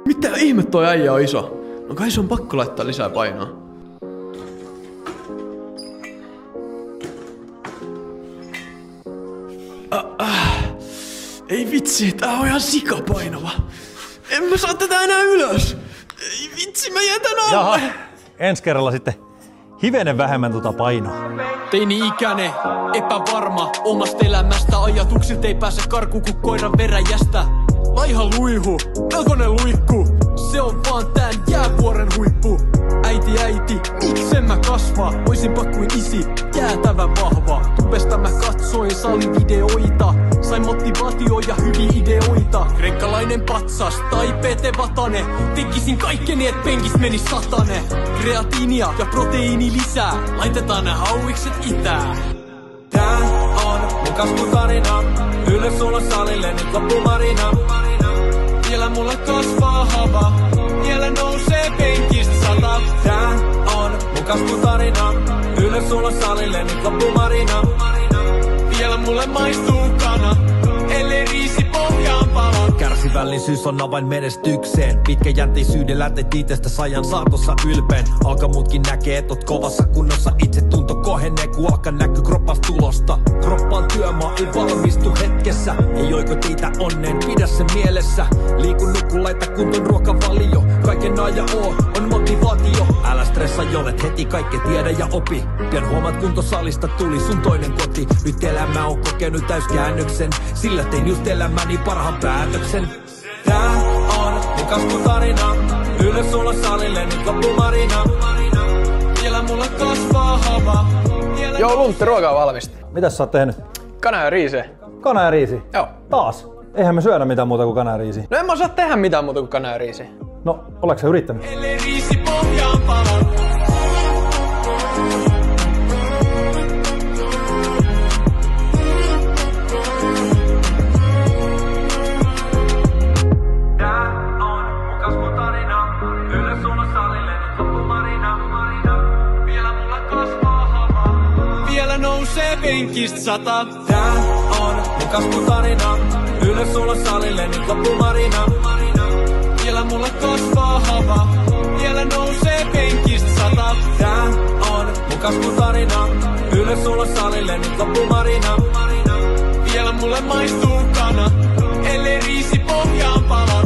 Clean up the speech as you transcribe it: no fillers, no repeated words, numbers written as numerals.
Mitä ihme toi äijä on iso? No kai se on pakko laittaa lisää painoa. Ei vitsi, tää on ihan sikapainava. En mä saa tätä enää ylös. Ei vitsi, mä jätän alle. Jaha, ensi kerralla sitten hivenen vähemmän painoa. Teini-ikäinen, epävarma omasta elämästä. Ajatuksilta ei pääse karkuun kuin koiran veräjästä. Laiha luihu, melkoinen luikku. Se on vaan tän jäävuoren huippu. Äiti, miksen mä kasvaa? Oisinpa kuin isi, jäätävän vahva. Tubesta mä katsoin salivideoita. Sain motivaatio ja hyviä ideoita. Kreikkalainen patsas tai Pete Vatane. Tekisin kaikkeni, et penkis meni satane. Kreatiinia ja proteiini lisää. Laitetaan nää hauikset itää. Tää on mun kasvutarina. Ylös sulla salille, nyt loppumarina. Vielä mulle kasvaa hava. Vielä nousee penkistä 100. Tää on mun kasvutarina. Ylös sulla salille, nyt loppumarina. Vielä mulle maistuu kana. Ellei riisi pohjaan pala. Kärsivällisyys on avain menestykseen. Pitkäjänteisyydellä teet itsestä sajan saatossa ylpeen. Alka muutkin näkee, et oot kovassa kunnossa. Itsetunto kohenee, kun alkaa näkyy kroppas tulosta. Kroppaan työmaa ei valmistu hetkessä. Ei oikotiitä onneen, pidä se mielessä. Liiku, nuku, laita kunton ruokavalio. Kaiken ajan on motivaatio. Älä stressa, jolet heti kaikki tiedä ja opi. Pian huomaat kuntosalista tuli sun toinen koti. Nyt elämä on kokenut täyskäännöksen. Sillä tein just elämäni parhaan päätöksen. Tää on mun kasvutarina. Ylös sulla salille, nyt loppumarina. Vielä mulle kasvaa hava. Joo, Luntti, ruoka on valmista. Mitäs sä oot tehnyt? Kana ja riisiä. Kana ja riisi? Joo. Taas? Eihän me syödä mitään muuta kuin kana ja riisi. No en mä osaa tehdä mitään muuta kuin kana ja riisiä. No, oleks sä yrittänyt? Ellei riisi pohjaan pala. Nousee penkistä 100. Tää on mun kasvutarina. Ylös sulla salille, nyt loppumarina. Vielä mulle kasvaa hava. Vielä nousee penkistä 100. Tää on mun kasvutarina. Ylös sulla salille, nyt loppumarina. Vielä mulle maistuu kana. Ellei riisi pohjaan pala.